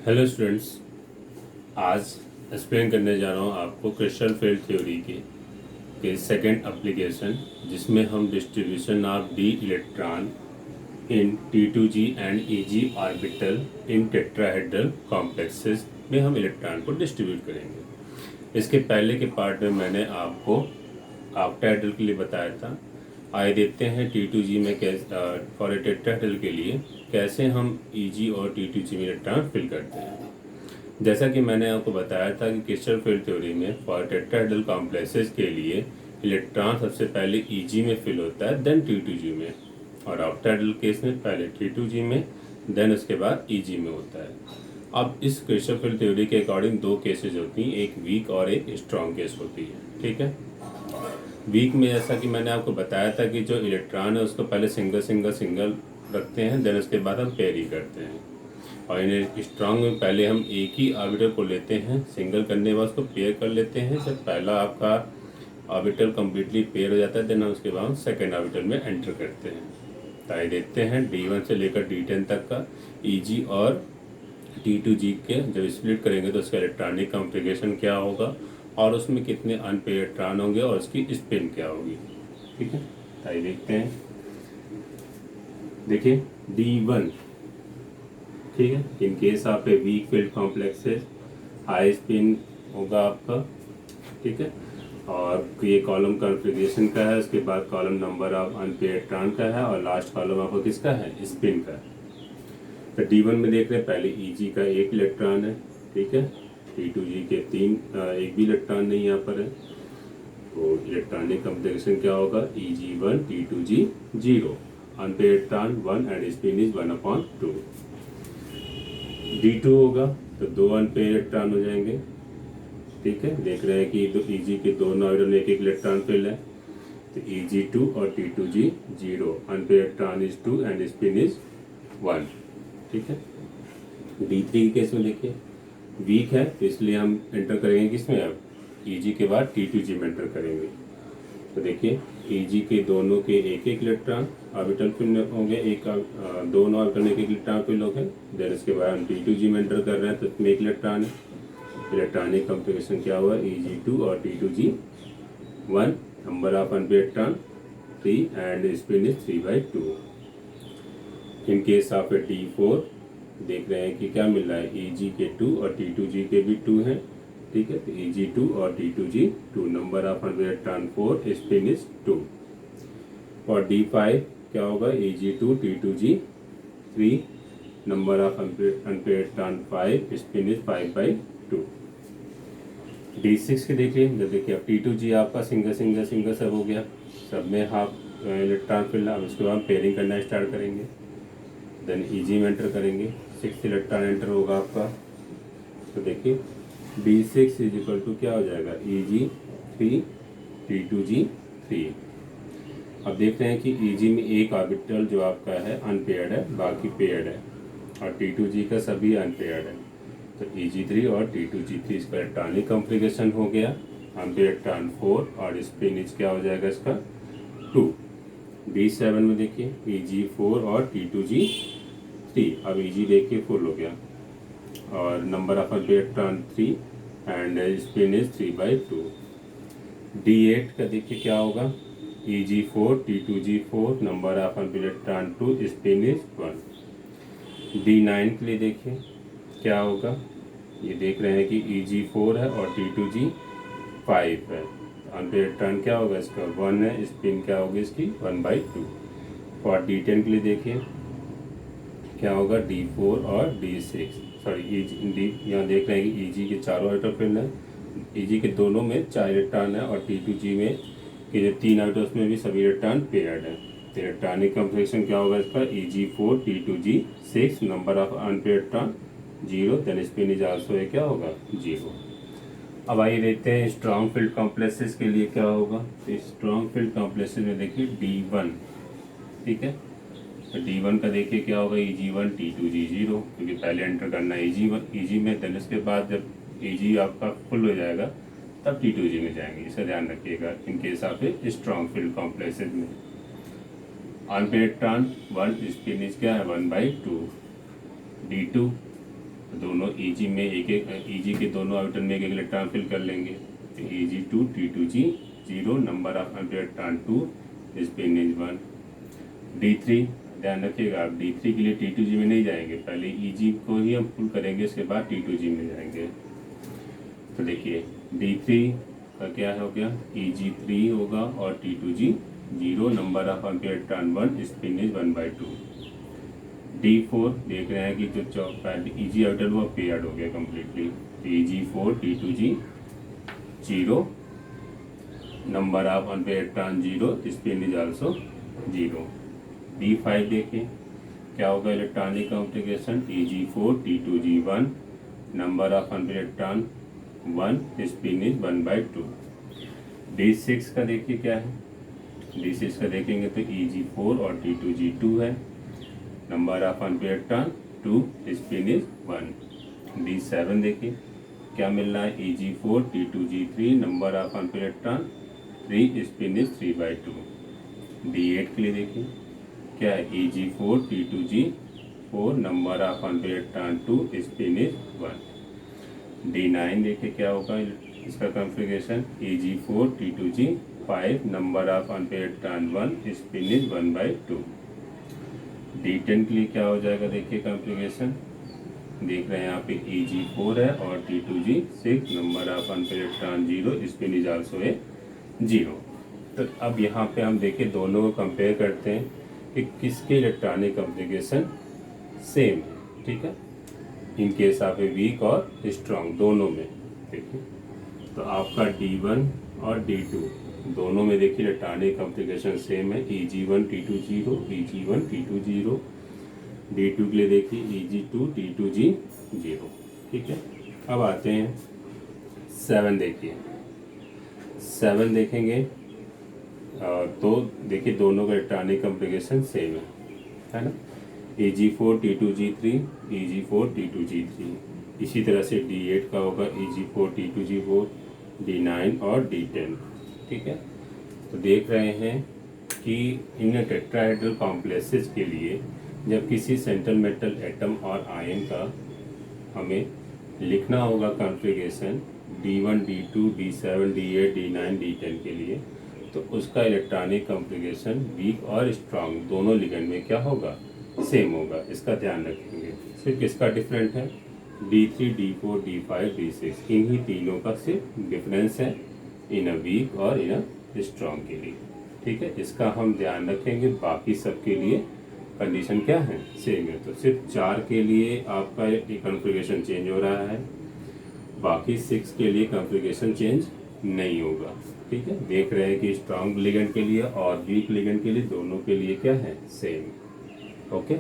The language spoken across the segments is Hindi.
हेलो स्टूडेंट्स, आज एक्सप्लेन करने जा रहा हूँ आपको क्रिस्टल फील्ड थ्योरी के सेकंड एप्लीकेशन, जिसमें हम distribution of D electron in T2G and EG orbital in tetrahedral complexes में हम इलेक्ट्रॉन को डिस्ट्रीब्यूट करेंगे। इसके पहले के पार्ट में मैंने आपको ऑक्टाहेड्रल के लिए बताया था। आइए देखते हैं T2G में कैसे फॉर टेट्राहेड्रल के लिए कैसे हम EG और T2G में इलेक्ट्रॉन फिल करते हैं। जैसा कि मैंने आपको बताया था कि क्रिस्टल फील्ड थ्योरी में फॉर टेट्राहेड्रल कॉम्प्लेक्सेस के लिए इलेक्ट्रॉन सबसे पहले EG में फिल होता है, देन T2G में, और ऑक्टाहेड्रल केस में पहले T2G में, देन उसके बाद EG में होता है। अब इस क्रिस्टल फील्ड थ्योरी के अकॉर्डिंग दो केसेस होती हैं, एक वीक और एक स्ट्रॉन्ग केस होती है। ठीक है, वीक में जैसा कि मैंने आपको बताया था कि जो इलेक्ट्रॉन है उसको पहले सिंगल सिंगल सिंगल रखते हैं, देन उसके बाद हम पेयर ही करते हैं। और इन्हें स्ट्रॉन्ग में पहले हम एक ही ऑर्बिटल को लेते हैं, सिंगल करने के बाद उसको पेयर कर लेते हैं। जब पहला आपका ऑर्बिटल कम्प्लीटली पेयर हो जाता है, देन उसके बाद हम सेकेंड ऑर्बिटल में एंटर करते हैं। तो आइए देखते हैं D1 से लेकर D10 तक का EG और T2G के जब स्प्लिट करेंगे तो उसका इलेक्ट्रॉनिक कॉन्फ़िगरेशन क्या होगा और उसमें कितने अनपेयर इलेक्ट्रॉन होंगे और उसकी स्पिन क्या होगी। ठीक है, तो आइए देखते हैं। देखिए D1, ठीक है, in case of a weak field complexes high spin होगा आपका। ठीक है, और ये कॉलम कॉन्फ़िगरेशन का है, उसके बाद column number of unpaired electron का है, और लास्ट कॉलम आपका किसका है, स्पिन का है। तो D1 में देख रहे हैं पहले EG का एक इलेक्ट्रॉन है। ठीक है, T2G के एक भी इलेक्ट्रॉन नहीं यहाँ पर है, तो इलेक्ट्रॉनिक कॉन्फ़िगरेशन क्या होगा, EG1 T2G 0, unpaired electron 1 and spin is 1/2। D2 होगा तो दो अनपेयर इलेक्ट्रॉन हो जाएंगे। ठीक है, देख रहे हैं कि EG के दोनों ऑर्बिटल में एक एक इलेक्ट्रॉन फिल है, तो EG2 और T2G 0, unpaired electron is 2 and spin is 1। ठीक है, D3 के केस में देखिए वीक है, तो इसलिए हम एंटर करेंगे किसमें, अब EG के बाद T2G में एंटर करेंगे। तो देखिए EG के दोनों के एक एक इलेक्ट्रॉन ऑर्बिटल फिल होंगे, दोनों ऑर्बिटल में एक एक इलेक्ट्रॉन फिल होंगे, देन इसके बाद हम T2G में एंटर कर रहे हैं तो इसमें एक इलेक्ट्रॉन है। इलेक्ट्रॉनिक कॉन्फ़िगरेशन क्या हुआ, EG2 और T2G 1, number of unpaired electron 3 and spin is 3/2। In case of D4 देख रहे हैं कि क्या मिल रहा है, EG के 2 और T2G के भी 2 हैं। ठीक है, तो EG2 और T2G 2, number of unpaired electron 4, spin is 2। और D5 क्या होगा, EG2 T2G 3, number of unpaired electron 5, spin is 5/2। D6 के देखिए, जब देखिए अब T2G आपका सिंगल सिंगल सिंगल सब हो गया, सब में हाफ इलेक्ट्रॉन फिल। अब उसके बाद पेयरिंग करना स्टार्ट करेंगे, देन EG में एंटर करेंगे, 6 इलेक्ट्रॉन एंटर होगा आपका। तो देखिए D6 इज इक्वल टू क्या हो जाएगा, EG3 T2G 3। अब देख रहे हैं कि EG में एक ऑर्बिटल जो आपका है अनपेयर्ड है, बाकी पेयर्ड है, और T2G का सभी अनपेयर्ड है। तो EG3 और T2G3 इसका इलेक्ट्रॉनिक कॉन्फ़िगरेशन हो गया, अनपेयर्ड इलेक्ट्रॉन 4 और स्पिन इज क्या हो जाएगा इसका 2। D7 में देखिए EG4 और T2G3, अब EG देखिए फुल हो गया, और number of unpaired electron 3 and spin is 3/2। D8 का देखिए क्या होगा, EG4 T2G4, number of unpaired electron 2, spin is 1। D9 के लिए देखिए क्या होगा, ये देख रहे हैं कि EG4 है और T2G5 है, अनपेयर्ड इलेक्ट्रॉन क्या होगा इसका 1 है, स्पिन क्या होगी इसकी 1/2। और D10 के लिए देखिए क्या होगा, D4 और D6, सॉरी यहाँ देख रहे हैं कि EG के चारों ऑर्बिटल फिल है, EG के दोनों में 4 इलेक्ट्रॉन है, और T2G में के जो 3 ऑर्बिटल्स में भी सभी इलेक्ट्रॉन पेयर्ड है। तो इलेक्ट्रॉनिक कॉन्फ़िगरेशन क्या होगा इसका, EG4 T2G6, number of unpaired electron 0, then spin is also क्या होगा 0। अब आइए देखते हैं स्ट्रॉन्ग फील्ड कॉम्प्लेक्सेस के लिए क्या होगा। तो स्ट्रॉन्ग फील्ड कॉम्प्लेक्सेस में देखिए D1, ठीक है, तो D1 का देखिए क्या होगा, EG1 T2G 0, क्योंकि पहले एंटर करना है EG में, देन उसके बाद जब EG आपका फुल हो जाएगा तब T2G में जाएंगे, इसका ध्यान रखिएगा। इन case of strong field complexes में अनपेयर्ड इलेक्ट्रॉन 1, स्पिन इज क्या है 1/2। D2 दोनों Eg में एक एक Eg के दोनों ऑर्बिटल में एक एक इलेक्ट्रॉन फिल कर लेंगे। तो Eg2 T2G 0, number of unpaired electron 2, spin is 1। D3 ध्यान रखिएगा, आप D3 के लिए T2G में नहीं जाएंगे, पहले Eg को ही हम पुल करेंगे, इसके बाद T2G में जाएंगे। तो देखिए D3 का क्या हो गया, Eg3 होगा और T2G 0, number of unpaired electron 1, spin is 1/2। D4 देख रहे हैं कि जो Eg ऑर्बिटल वो पेयर्ड हो गया completely. Eg4 T2G 0, number of unpaired electron 0, spin is also 0। D5 देखिए क्या होगा, electronic configuration Eg4 T2G 1, number of unpaired electron 1, spin is 1/2। D6 का देखिए क्या है, D6 का देखेंगे तो Eg4 और T2G 2 है, number of unpaired electron 2, spin is 1। D7 देखिए क्या मिल रहा है, Eg4 T2G 3, number of unpaired electron 3, spin is 3/2। D8 के लिए देखिए क्या है, Eg4 T2G 4, number of unpaired electron 2, spin is 1। D9 देखिए क्या होगा इसका configuration, Eg4 T2G 5, number of unpaired electron 1, spin is 1/2। D10 के लिए क्या हो जाएगा, देखिए कॉन्फ़िगरेशन देख रहे हैं यहाँ पे Eg4 है और T2G 6, number of unpaired electron 0, spin is also 0। तो अब यहाँ पे हम देखिए दोनों को कंपेयर करते हैं कि किसके इलेक्ट्रॉनिक कॉन्फ़िगरेशन सेम है, ठीक है, in case of a weak और स्ट्रॉन्ग दोनों में। देखिए तो आपका D1 और D2 दोनों में देखिए इलेक्ट्रॉनिक कॉन्फ़िगरेशन सेम है, Eg1 T2 0, Eg1 T2 0। D2 के लिए देखिए Eg2 T2G 0, ठीक है। अब आते हैं 7 देखिए, 7 देखेंगे तो देखिए दोनों का इलेक्ट्रॉनिक कॉन्फ़िगरेशन सेम है ना, Eg4 T2G 3, Eg4 T2G 3। इसी तरह से D8 का होगा Eg4 T2G 4, D9 और D10, ठीक है। तो देख रहे हैं कि इन टेट्राहेड्रल कॉम्प्लेक्सेस के लिए जब किसी सेंट्रल मेटल एटम और आयन का हमें लिखना होगा configuration D1 D2 D7 D8 D9 D10 के लिए, तो उसका इलेक्ट्रॉनिक कॉन्फ़िगरेशन वीक और स्ट्रॉन्ग दोनों लिगेंड में क्या होगा, सेम होगा। इसका ध्यान रखेंगे। सिर्फ किसका डिफरेंट है, D3 D4 D5 D6, इन्हीं तीनों का सिर्फ डिफरेंस है इन अ वीक और इन अ स्ट्रॉन्ग के लिए, ठीक है। इसका हम ध्यान रखेंगे। बाकी सब के लिए कंडीशन क्या है, सेम है। तो सिर्फ 4 के लिए आपका कॉन्फ़िगरेशन चेंज हो रहा है, बाकी 6 के लिए कॉन्फ़िगरेशन चेंज नहीं होगा, ठीक है। देख रहे हैं कि स्ट्रॉन्ग लिगेंड के लिए और वीक लिगेंड के लिए दोनों के लिए क्या है, सेम। ओके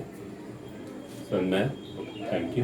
सर, मैं थैंक यू।